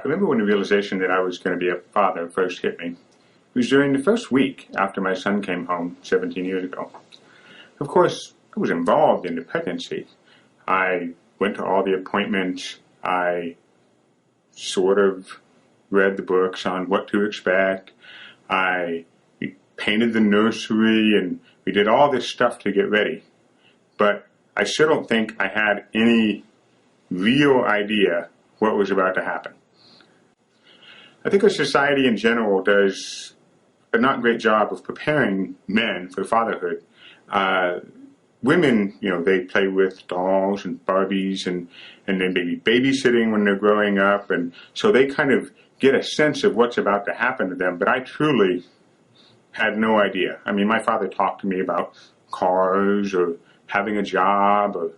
I remember when the realization that I was going to be a father first hit me. It was during the first week after my son came home 17 years ago. Of course, I was involved in the pregnancy. I went to all the appointments. I sort of read the books on what to expect. We painted the nursery, and we did all this stuff to get ready. But I still don't think I had any real idea what was about to happen. I think our society in general does a not great job of preparing men for fatherhood. Women, they play with dolls and Barbies and then maybe babysitting when they're growing up, and so they kind of get a sense of what's about to happen to them, but I truly had no idea. I mean, my father talked to me about cars or having a job or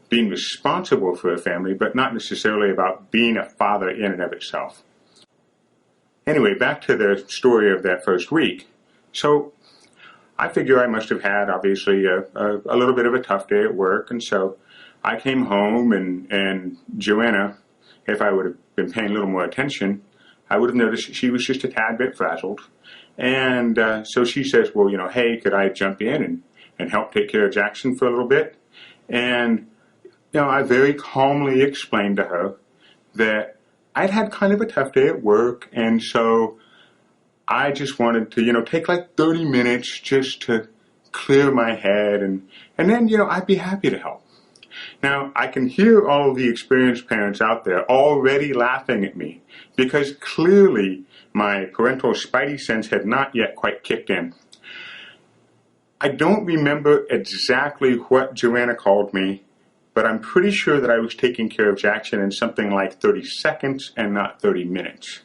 being responsible for a family, but not necessarily about being a father in and of itself. Anyway, back to the story of that first week. So I figure I must have had, obviously, a little bit of a tough day at work, and so I came home, and Joanna, if I would have been paying a little more attention, I would have noticed she was just a tad bit frazzled. And so she says, well, hey, could I jump in and help take care of Jackson for a little bit? And, I very calmly explained to her that I'd had kind of a tough day at work, and so I just wanted to, take like 30 minutes just to clear my head, and then, I'd be happy to help. Now, I can hear all of the experienced parents out there already laughing at me because clearly my parental spidey sense had not yet quite kicked in. I don't remember exactly what Joanna called me, but I'm pretty sure that I was taking care of Jackson in something like 30 seconds and not 30 minutes.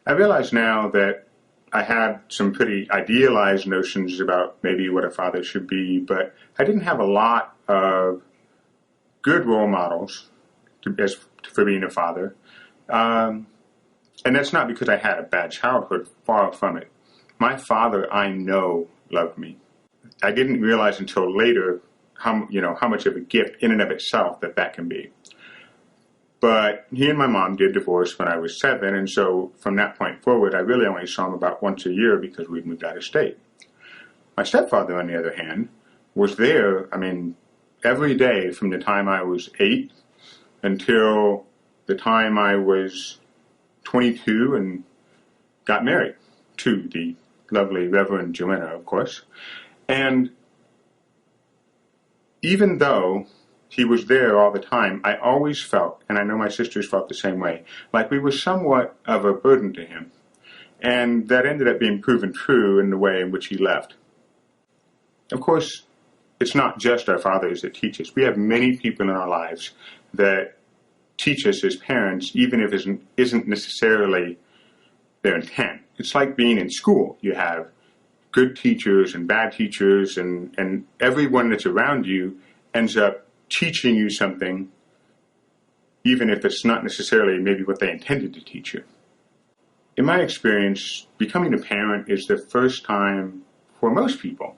I realize now that I had some pretty idealized notions about maybe what a father should be, but I didn't have a lot of good role models for being a father. And that's not because I had a bad childhood, far from it. My father, I know, loved me. I didn't realize until later how much of a gift in and of itself that can be. But he and my mom did divorce when I was 7, and so from that point forward, I really only saw him about once a year because we'd moved out of state. My stepfather, on the other hand, was there, every day from the time I was 8 until the time I was 22 and got married to the lovely Reverend Joanna, of course. And even though he was there all the time, I always felt, and I know my sisters felt the same way, like we were somewhat of a burden to him. And that ended up being proven true in the way in which he left. Of course, it's not just our fathers that teach us. We have many people in our lives that teach us as parents, even if it isn't necessarily their intent. It's like being in school. You have good teachers and bad teachers, and everyone that's around you ends up teaching you something, even if it's not necessarily maybe what they intended to teach you. In my experience, becoming a parent is the first time for most people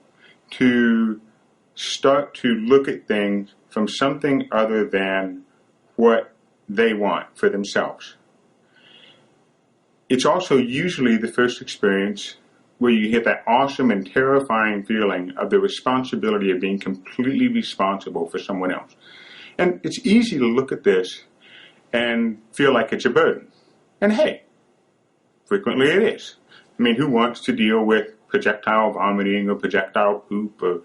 to start to look at things from something other than what they want for themselves. It's also usually the first experience where you get that awesome and terrifying feeling of the responsibility of being completely responsible for someone else. And it's easy to look at this and feel like it's a burden. And hey, frequently it is. Who wants to deal with projectile vomiting or projectile poop or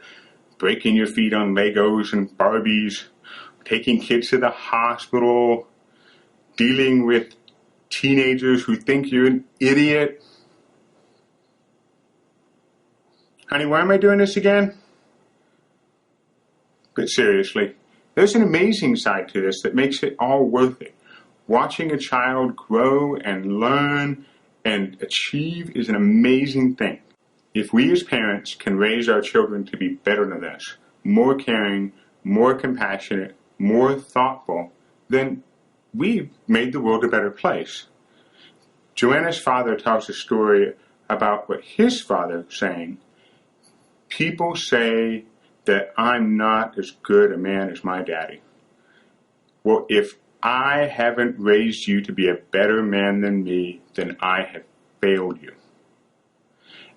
breaking your feet on Legos and Barbies, taking kids to the hospital, dealing with teenagers who think you're an idiot? Honey, why am I doing this again? But seriously, there's an amazing side to this that makes it all worth it. Watching a child grow and learn and achieve is an amazing thing. If we as parents can raise our children to be better than this, more caring, more compassionate, more thoughtful, then we've made the world a better place. Joanna's father tells a story about what his father was saying. People say that I'm not as good a man as my daddy. Well, if I haven't raised you to be a better man than me, then I have failed you.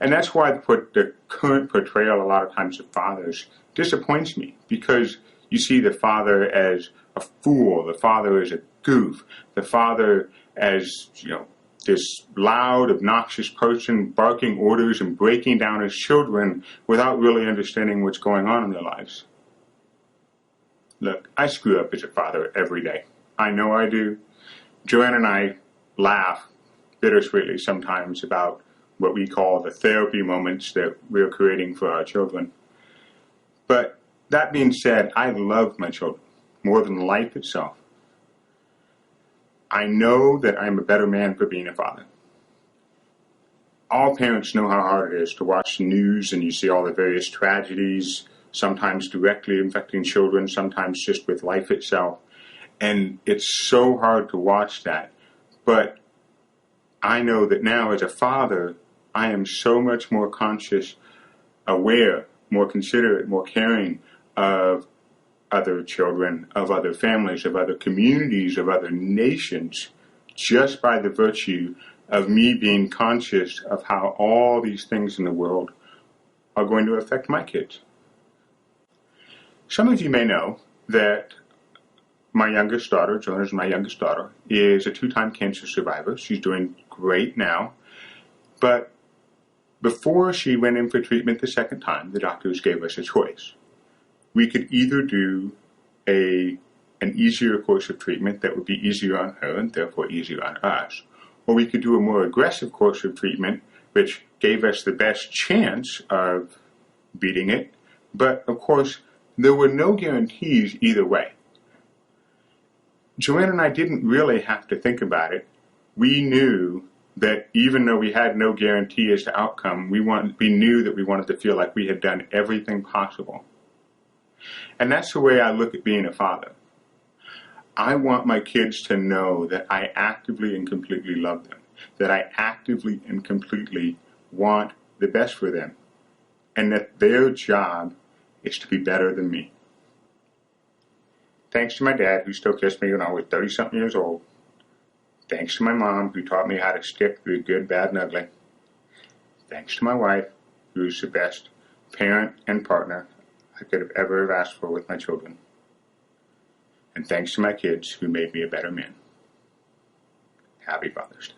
And that's why the current portrayal a lot of times of fathers disappoints me, because you see the father as a fool, the father as a goof, the father as, this loud, obnoxious person barking orders and breaking down his children without really understanding what's going on in their lives. Look, I screw up as a father every day. I know I do. Joanne and I laugh bittersweetly sometimes about what we call the therapy moments that we're creating for our children. But that being said, I love my children more than life itself. I know that I'm a better man for being a father. All parents know how hard it is to watch the news and you see all the various tragedies, sometimes directly affecting children, sometimes just with life itself. And it's so hard to watch that. But I know that now as a father, I am so much more conscious, aware, more considerate, more caring of other children, of other families, of other communities, of other nations, just by the virtue of me being conscious of how all these things in the world are going to affect my kids. Some of you may know that my youngest daughter, Joanna's my youngest daughter, is a 2-time cancer survivor. She's doing great now. But before she went in for treatment the second time, the doctors gave us a choice. We could either do an easier course of treatment that would be easier on her and therefore easier on us, or we could do a more aggressive course of treatment which gave us the best chance of beating it. But of course, there were no guarantees either way. Joanne and I didn't really have to think about it. We knew that even though we had no guarantee as to outcome, we knew that we wanted to feel like we had done everything possible. And that's the way I look at being a father. I want my kids to know that I actively and completely love them, that I actively and completely want the best for them, and that their job is to be better than me. Thanks to my dad, who still kissed me when I was 30-something years old. Thanks to my mom, who taught me how to stick through good, bad, and ugly. Thanks to my wife, who's the best parent and partner I could have ever asked for with my children. And thanks to my kids, who made me a better man. Happy Father's Day.